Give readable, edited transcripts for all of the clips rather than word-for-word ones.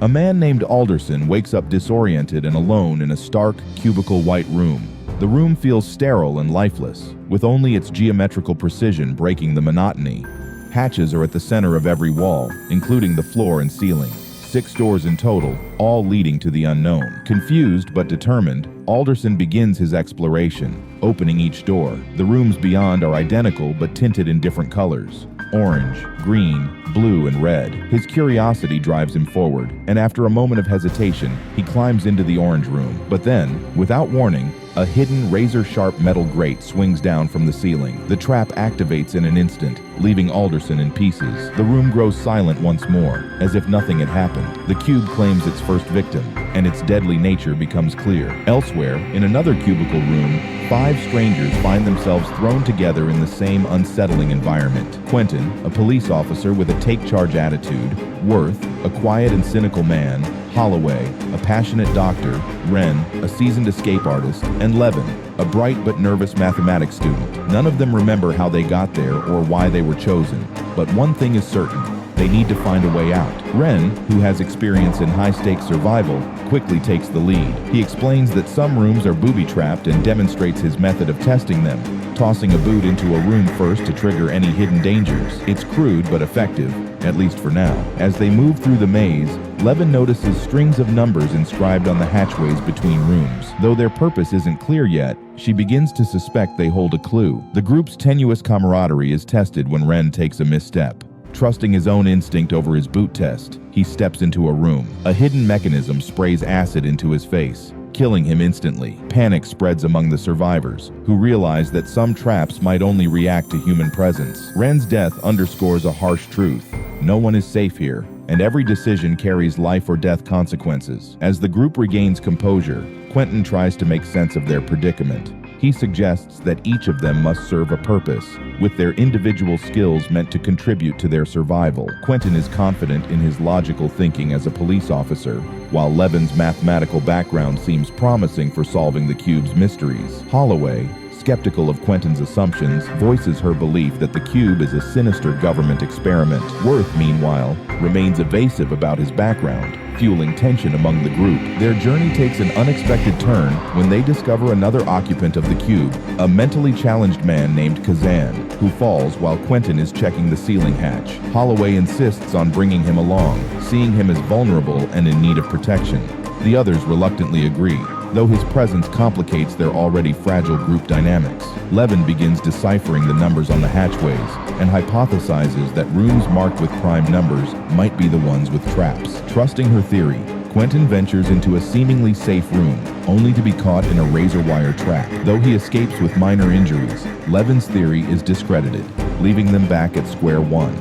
A man named Alderson wakes up disoriented and alone in a stark, cubicle white room. The room feels sterile and lifeless, with only its geometrical precision breaking the monotony. Hatches are at the center of every wall, including the floor and ceiling. 6 doors in total, all leading to the unknown. Confused but determined, Alderson begins his exploration, opening each door. The rooms beyond are identical but tinted in different colors: orange, green, blue, and red. His curiosity drives him forward, and after a moment of hesitation, he climbs into the orange room. But then, without warning, a hidden razor-sharp metal grate swings down from the ceiling. The trap activates in an instant, leaving Alderson in pieces. The room grows silent once more, as if nothing had happened. The cube claims its first victim, and its deadly nature becomes clear. Elsewhere, in another cubicle room, 5 strangers find themselves thrown together in the same unsettling environment. Quentin, a police officer with a take-charge attitude; Worth, a quiet and cynical man; Holloway, a passionate doctor; Wren, a seasoned escape artist; and Levin, a bright but nervous mathematics student. None of them remember how they got there or why they were chosen, but one thing is certain: they need to find a way out. Wren, who has experience in high-stakes survival, quickly takes the lead. He explains that some rooms are booby-trapped and demonstrates his method of testing them, tossing a boot into a room first to trigger any hidden dangers. It's crude but effective, at least for now. As they move through the maze, Levin notices strings of numbers inscribed on the hatchways between rooms. Though their purpose isn't clear yet, she begins to suspect they hold a clue. The group's tenuous camaraderie is tested when Wren takes a misstep. Trusting his own instinct over his boot test, he steps into a room. A hidden mechanism sprays acid into his face, killing him instantly. Panic spreads among the survivors, who realize that some traps might only react to human presence. Wren's death underscores a harsh truth: no one is safe here, and every decision carries life or death consequences. As the group regains composure, Quentin tries to make sense of their predicament. He suggests that each of them must serve a purpose, with their individual skills meant to contribute to their survival. Quentin is confident in his logical thinking as a police officer, while Levin's mathematical background seems promising for solving the cube's mysteries. Holloway, skeptical of Quentin's assumptions, voices her belief that the cube is a sinister government experiment. Worth, meanwhile, remains evasive about his background, fueling tension among the group. Their journey takes an unexpected turn when they discover another occupant of the cube, a mentally challenged man named Kazan, who falls while Quentin is checking the ceiling hatch. Holloway insists on bringing him along, seeing him as vulnerable and in need of protection. The others reluctantly agree, though his presence complicates their already fragile group dynamics. Levin begins deciphering the numbers on the hatchways and hypothesizes that rooms marked with prime numbers might be the ones with traps. Trusting her theory, Quentin ventures into a seemingly safe room, only to be caught in a razor wire trap. Though he escapes with minor injuries, Levin's theory is discredited, leaving them back at square one.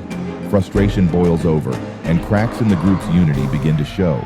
Frustration boils over, and cracks in the group's unity begin to show.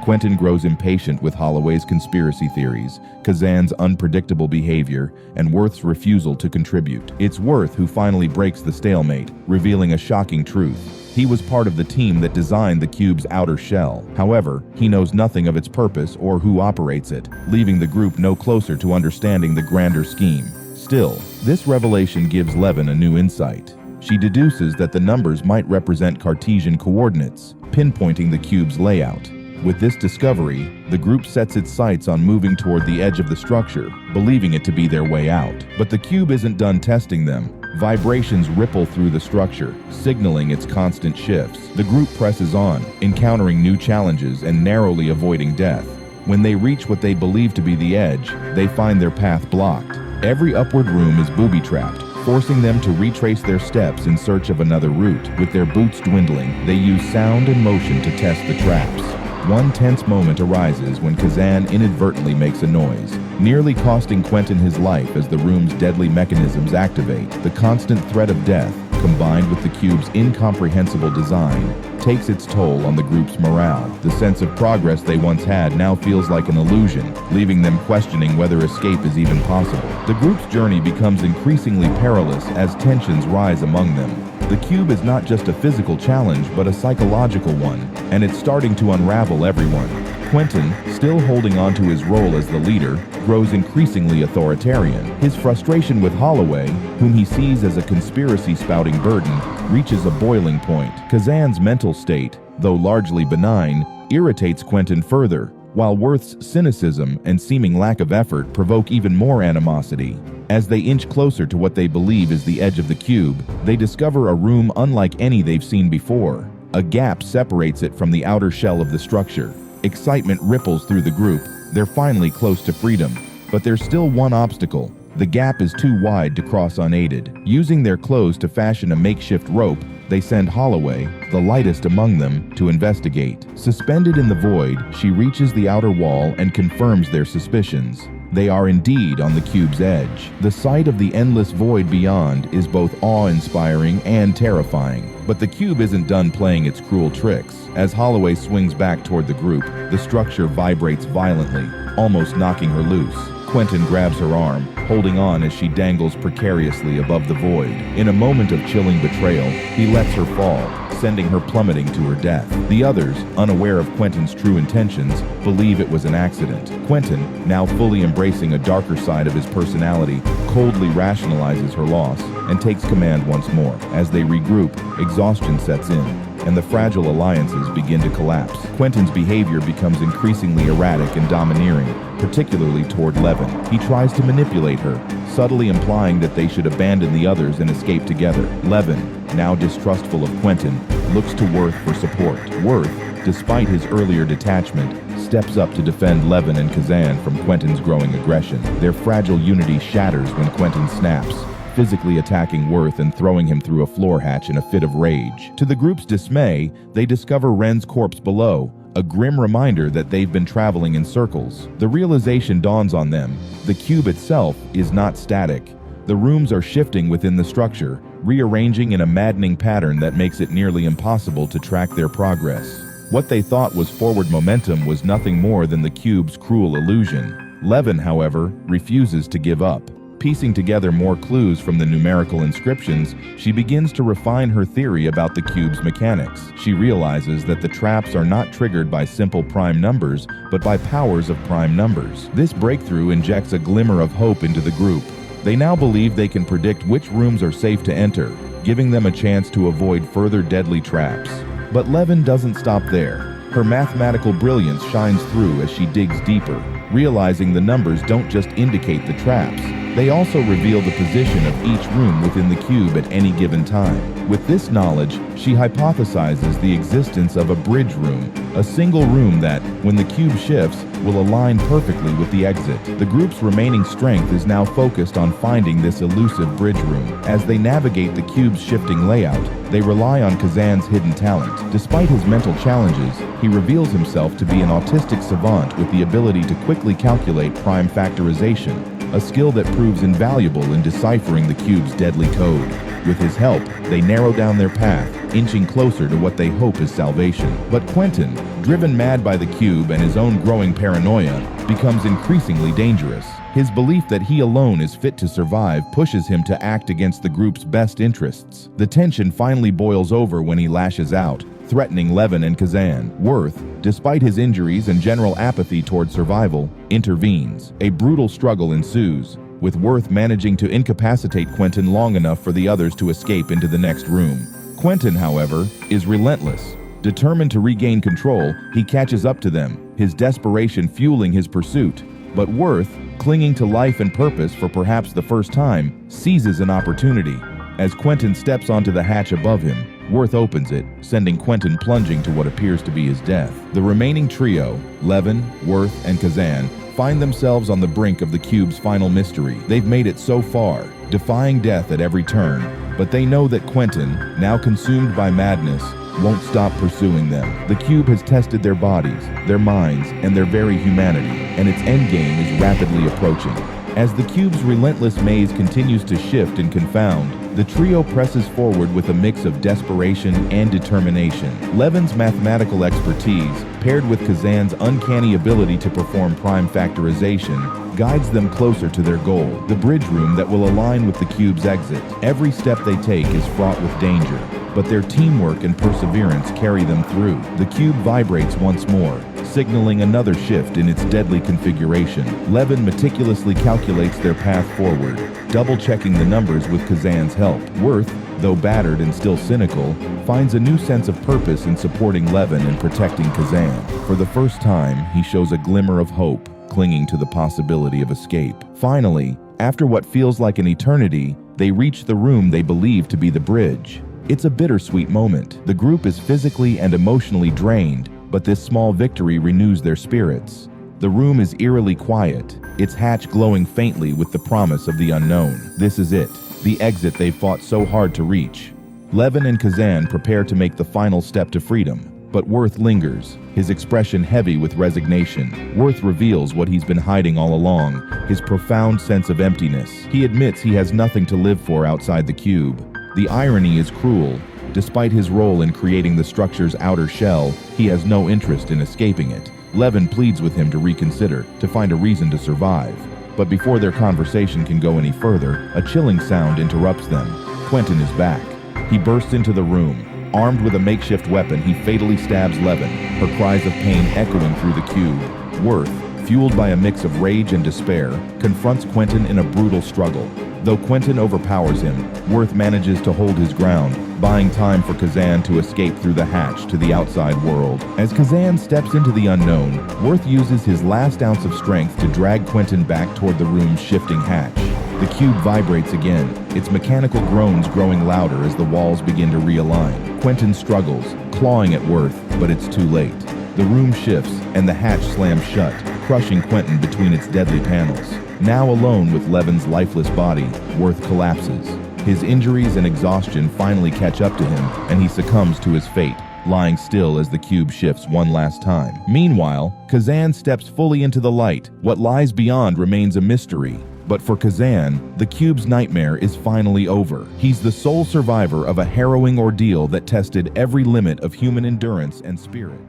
Quentin grows impatient with Holloway's conspiracy theories, Kazan's unpredictable behavior, and Worth's refusal to contribute. It's Worth who finally breaks the stalemate, revealing a shocking truth. He was part of the team that designed the cube's outer shell. However, he knows nothing of its purpose or who operates it, leaving the group no closer to understanding the grander scheme. Still, this revelation gives Levin a new insight. She deduces that the numbers might represent Cartesian coordinates, pinpointing the cube's layout. With this discovery, the group sets its sights on moving toward the edge of the structure, believing it to be their way out. But the cube isn't done testing them. Vibrations ripple through the structure, signaling its constant shifts. The group presses on, encountering new challenges and narrowly avoiding death. When they reach what they believe to be the edge, they find their path blocked. Every upward room is booby-trapped, forcing them to retrace their steps in search of another route. With their boots dwindling, they use sound and motion to test the traps. One tense moment arises when Kazan inadvertently makes a noise, nearly costing Quentin his life as the room's deadly mechanisms activate. The constant threat of death, combined with the cube's incomprehensible design, takes its toll on the group's morale. The sense of progress they once had now feels like an illusion, leaving them questioning whether escape is even possible. The group's journey becomes increasingly perilous as tensions rise among them. The cube is not just a physical challenge, but a psychological one, and it's starting to unravel everyone. Quentin, still holding on to his role as the leader, grows increasingly authoritarian. His frustration with Holloway, whom he sees as a conspiracy-spouting burden, reaches a boiling point. Kazan's mental state, though largely benign, irritates Quentin further, while Worth's cynicism and seeming lack of effort provoke even more animosity. As they inch closer to what they believe is the edge of the cube, they discover a room unlike any they've seen before. A gap separates it from the outer shell of the structure. Excitement ripples through the group. They're finally close to freedom. But there's still one obstacle. The gap is too wide to cross unaided. Using their clothes to fashion a makeshift rope, they send Holloway, the lightest among them, to investigate. Suspended in the void, she reaches the outer wall and confirms their suspicions. They are indeed on the cube's edge. The sight of the endless void beyond is both awe-inspiring and terrifying. But the cube isn't done playing its cruel tricks. As Holloway swings back toward the group, the structure vibrates violently, almost knocking her loose. Quentin grabs her arm, holding on as she dangles precariously above the void. In a moment of chilling betrayal, he lets her fall, sending her plummeting to her death. The others, unaware of Quentin's true intentions, believe it was an accident. Quentin, now fully embracing a darker side of his personality, coldly rationalizes her loss and takes command once more. As they regroup, exhaustion sets in, and the fragile alliances begin to collapse. Quentin's behavior becomes increasingly erratic and domineering, particularly toward Levin. He tries to manipulate her, subtly implying that they should abandon the others and escape together. Levin, now distrustful of Quentin, looks to Worth for support. Worth, despite his earlier detachment, steps up to defend Levin and Kazan from Quentin's growing aggression. Their fragile unity shatters when Quentin snaps, physically attacking Worth and throwing him through a floor hatch in a fit of rage. To the group's dismay, they discover Ren's corpse below, a grim reminder that they've been traveling in circles. The realization dawns on them: the cube itself is not static. The rooms are shifting within the structure, rearranging in a maddening pattern that makes it nearly impossible to track their progress. What they thought was forward momentum was nothing more than the cube's cruel illusion. Levin, however, refuses to give up. Piecing together more clues from the numerical inscriptions, she begins to refine her theory about the cube's mechanics. She realizes that the traps are not triggered by simple prime numbers, but by powers of prime numbers. This breakthrough injects a glimmer of hope into the group. They now believe they can predict which rooms are safe to enter, giving them a chance to avoid further deadly traps. But Levin doesn't stop there. Her mathematical brilliance shines through as she digs deeper, realizing the numbers don't just indicate the traps. They also reveal the position of each room within the cube at any given time. With this knowledge, she hypothesizes the existence of a bridge room, a single room that, when the cube shifts, will align perfectly with the exit. The group's remaining strength is now focused on finding this elusive bridge room. As they navigate the cube's shifting layout, they rely on Kazan's hidden talent. Despite his mental challenges, he reveals himself to be an autistic savant with the ability to quickly calculate prime factorization, a skill that proves invaluable in deciphering the cube's deadly code. With his help, they narrow down their path, inching closer to what they hope is salvation. But Quentin, driven mad by the cube and his own growing paranoia, becomes increasingly dangerous. His belief that he alone is fit to survive pushes him to act against the group's best interests. The tension finally boils over when he lashes out, threatening Levin and Kazan. Worth, despite his injuries and general apathy toward survival, intervenes. A brutal struggle ensues, with Worth managing to incapacitate Quentin long enough for the others to escape into the next room. Quentin, however, is relentless. Determined to regain control, he catches up to them, his desperation fueling his pursuit. But Worth, clinging to life and purpose for perhaps the first time, seizes an opportunity. As Quentin steps onto the hatch above him, Worth opens it, sending Quentin plunging to what appears to be his death. The remaining trio, Levin, Worth, and Kazan, find themselves on the brink of the cube's final mystery. They've made it so far, defying death at every turn, but they know that Quentin, now consumed by madness, won't stop pursuing them. The cube has tested their bodies, their minds, and their very humanity, and its endgame is rapidly approaching. As the cube's relentless maze continues to shift and confound, the trio presses forward with a mix of desperation and determination. Levin's mathematical expertise, paired with Kazan's uncanny ability to perform prime factorization, guides them closer to their goal, the bridge room that will align with the cube's exit. Every step they take is fraught with danger, but their teamwork and perseverance carry them through. The cube vibrates once more, signaling another shift in its deadly configuration. Levin meticulously calculates their path forward, double-checking the numbers with Kazan's help. Worth, though battered and still cynical, finds a new sense of purpose in supporting Levin and protecting Kazan. For the first time, he shows a glimmer of hope, clinging to the possibility of escape. Finally, after what feels like an eternity, they reach the room they believe to be the bridge. It's a bittersweet moment. The group is physically and emotionally drained, but this small victory renews their spirits. The room is eerily quiet, its hatch glowing faintly with the promise of the unknown. This is it, the exit they fought so hard to reach. Levin and Kazan prepare to make the final step to freedom, but Worth lingers, his expression heavy with resignation. Worth reveals what he's been hiding all along, his profound sense of emptiness. He admits he has nothing to live for outside the cube. The irony is cruel. Despite his role in creating the structure's outer shell, he has no interest in escaping it. Levin pleads with him to reconsider, to find a reason to survive. But before their conversation can go any further, a chilling sound interrupts them. Quentin is back. He bursts into the room. Armed with a makeshift weapon, he fatally stabs Levin, her cries of pain echoing through the cube. Worth, fueled by a mix of rage and despair, confronts Quentin in a brutal struggle. Though Quentin overpowers him, Worth manages to hold his ground, buying time for Kazan to escape through the hatch to the outside world. As Kazan steps into the unknown, Worth uses his last ounce of strength to drag Quentin back toward the room's shifting hatch. The cube vibrates again, its mechanical groans growing louder as the walls begin to realign. Quentin struggles, clawing at Worth, but it's too late. The room shifts, and the hatch slams shut, crushing Quentin between its deadly panels. Now alone with Levin's lifeless body, Worth collapses. His injuries and exhaustion finally catch up to him, and he succumbs to his fate, lying still as the cube shifts one last time. Meanwhile, Kazan steps fully into the light. What lies beyond remains a mystery. But for Kazan, the cube's nightmare is finally over. He's the sole survivor of a harrowing ordeal that tested every limit of human endurance and spirit.